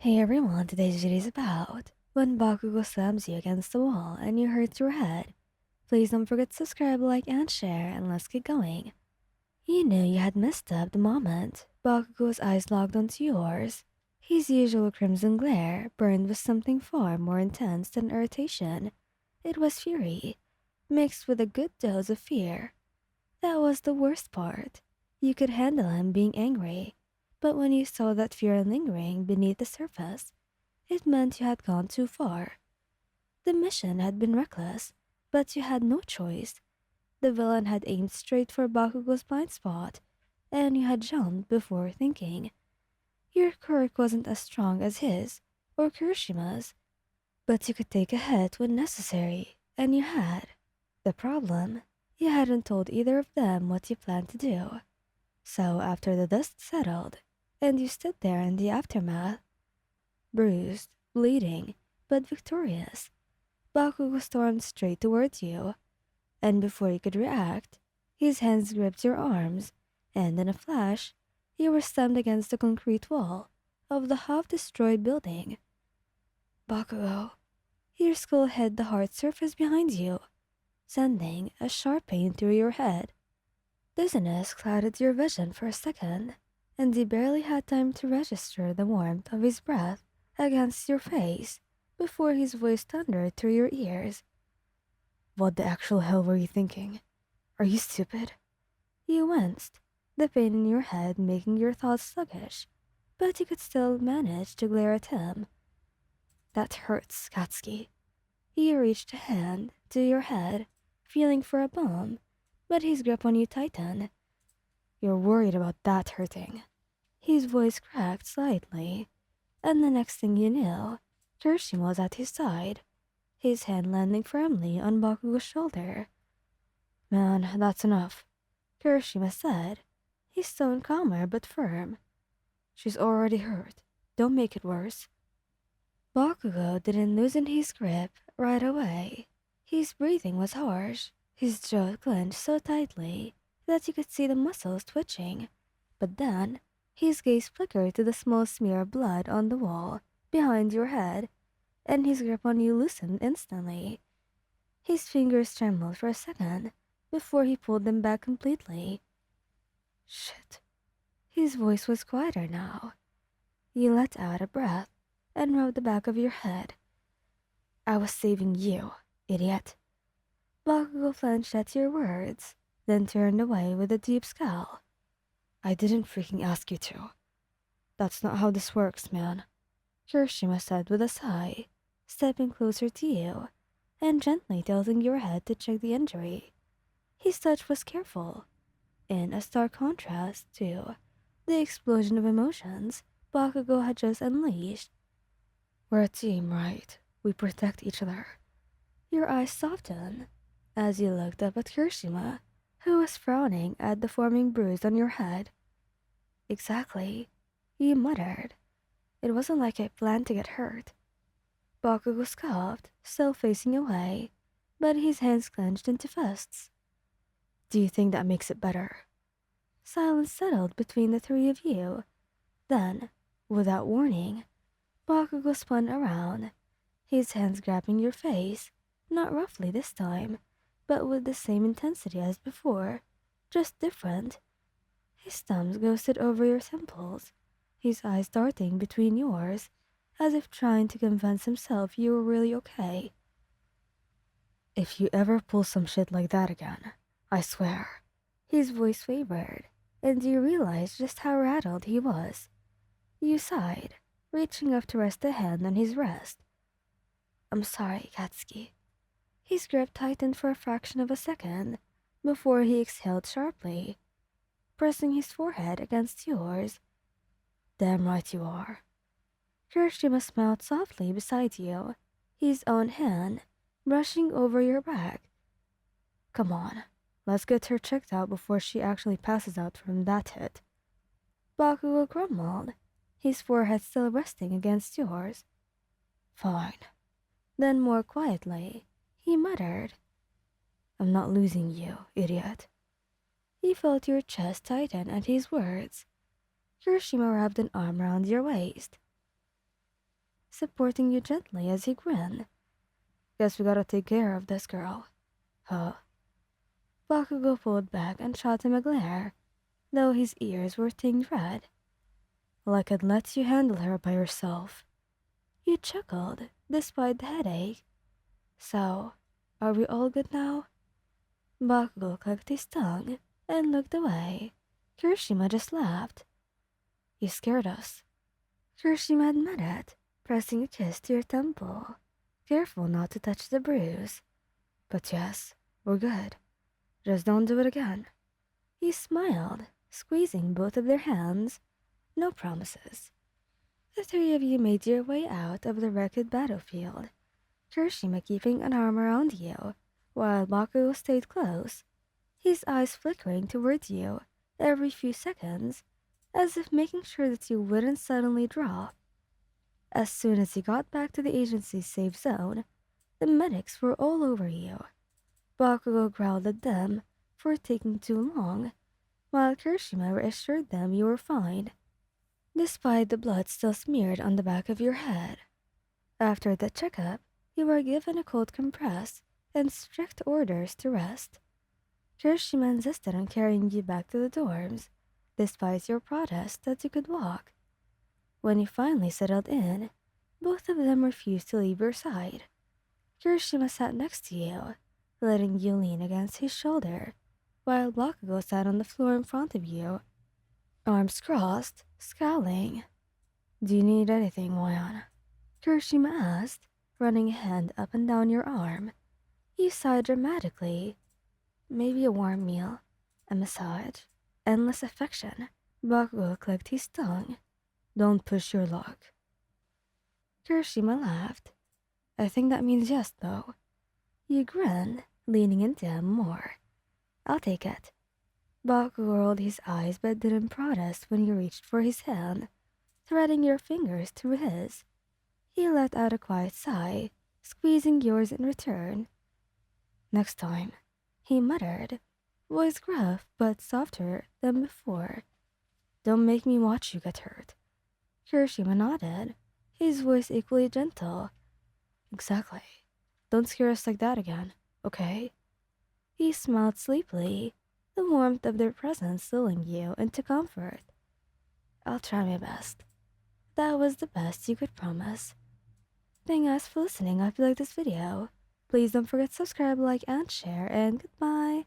Hey everyone, today's video is about when Bakugo slams you against the wall and you hurt your head. Please don't forget to subscribe, like, and share, and let's get going. You knew you had messed up the moment Bakugo's eyes locked onto yours. His usual crimson glare burned with something far more intense than irritation. It was fury, mixed with a good dose of fear. That was the worst part. You could handle him being angry, but when you saw that fear lingering beneath the surface, it meant you had gone too far. The mission had been reckless, but you had no choice. The villain had aimed straight for Bakugo's blind spot, and you had jumped before thinking. Your quirk wasn't as strong as his, or Kirishima's, but you could take a hit when necessary, and you had. The problem, you hadn't told either of them what you planned to do. So after the dust settled, and you stood there in the aftermath, bruised, bleeding, but victorious, Bakugo stormed straight towards you, and before you could react, his hands gripped your arms, and in a flash, you were slammed against the concrete wall of the half-destroyed building. Bakugo, your skull hit the hard surface behind you, sending a sharp pain through your head. Dizziness clouded your vision for a second, and you barely had time to register the warmth of his breath against your face before his voice thundered through your ears. What the actual hell were you thinking? Are you stupid? You winced, the pain in your head making your thoughts sluggish, but you could still manage to glare at him. That hurts, Katsuki. He reached a hand to your head, feeling for a bomb, but his grip on you tightened. You're worried about that hurting. His voice cracked slightly, and the next thing you knew, Kirishima was at his side, his hand landing firmly on Bakugo's shoulder. Man, that's enough, Kirishima said, his tone calmer but firm. She's already hurt. Don't make it worse. Bakugo didn't loosen his grip right away. His breathing was harsh, his jaw clenched so tightly that you could see the muscles twitching. But then, his gaze flickered to the small smear of blood on the wall behind your head, and his grip on you loosened instantly. His fingers trembled for a second before he pulled them back completely. Shit. His voice was quieter now. You let out a breath and rubbed the back of your head. I was saving you, idiot. Bakugo flinched at your words, then turned away with a deep scowl. I didn't freaking ask you to. That's not how this works, man, Kirishima said with a sigh, stepping closer to you and gently tilting your head to check the injury. His touch was careful, in a stark contrast to the explosion of emotions Bakugo had just unleashed. We're a team, right? We protect each other. Your eyes softened as you looked up at Kirishima, who was frowning at the forming bruise on your head. Exactly, you muttered. It wasn't like I planned to get hurt. Bakugo scoffed, still facing away, but his hands clenched into fists. Do you think that makes it better? Silence settled between the three of you. Then, without warning, Bakugo spun around, his hands grabbing your face, not roughly this time, but with the same intensity as before, just different. His thumbs ghosted over your temples, his eyes darting between yours, as if trying to convince himself you were really okay. If you ever pull some shit like that again, I swear. His voice wavered, and you realized just how rattled he was. You sighed, reaching up to rest a hand on his wrist. I'm sorry, Katsuki. His grip tightened for a fraction of a second before he exhaled sharply, pressing his forehead against yours. Damn right you are. Kirishima smiled softly beside you, his own hand brushing over your back. Come on, let's get her checked out before she actually passes out from that hit. Bakugo grumbled, his forehead still resting against yours. Fine. Then more quietly, he muttered, I'm not losing you, idiot. He felt your chest tighten at his words. Kirishima wrapped an arm around your waist. supporting you gently as he grinned. Guess we gotta take care of this girl. Huh? Bakugo pulled back and shot him a glare, though his ears were tinged red. Well, I could let you handle her by yourself. You chuckled, despite the headache. So, are we all good now? Bakugo clicked his tongue and looked away. Kirishima just laughed. You scared us. Kirishima admitted, pressing a kiss to your temple. Careful not to touch the bruise. But yes, we're good. Just don't do it again. He smiled, squeezing both of their hands. No promises. The three of you made your way out of the wrecked battlefield, Kirishima keeping an arm around you, while Bakugo stayed close, his eyes flickering toward you every few seconds, as if making sure that you wouldn't suddenly drop. As soon as you got back to the agency's safe zone, the medics were all over you. Bakugo growled at them for taking too long, while Kirishima reassured them you were fine, despite the blood still smeared on the back of your head. After the checkup, you were given a cold compress and strict orders to rest. Kirishima insisted on carrying you back to the dorms, despite your protest that you could walk. When you finally settled in, both of them refused to leave your side. Kirishima sat next to you, letting you lean against his shoulder, while Bakugo sat on the floor in front of you, arms crossed, scowling. Do you need anything, Moyan? Kirishima asked, running a hand up and down your arm. You sighed dramatically. Maybe a warm meal, a massage, endless affection. Bakugo clicked his tongue. Don't push your luck. Kirishima laughed. I think that means yes, though. You grinned, leaning into him more. I'll take it. Bakugo rolled his eyes but didn't protest when you reached for his hand, threading your fingers through his. He let out a quiet sigh, squeezing yours in return. Next time, he muttered, voice gruff but softer than before. Don't make me watch you get hurt. Kirishima nodded, his voice equally gentle. Exactly. Don't scare us like that again, okay? He smiled sleepily, the warmth of their presence lulling you into comfort. I'll try my best. That was the best you could promise. Thanks for listening. I hope you liked this video. Please don't forget to subscribe, like, and share, and goodbye.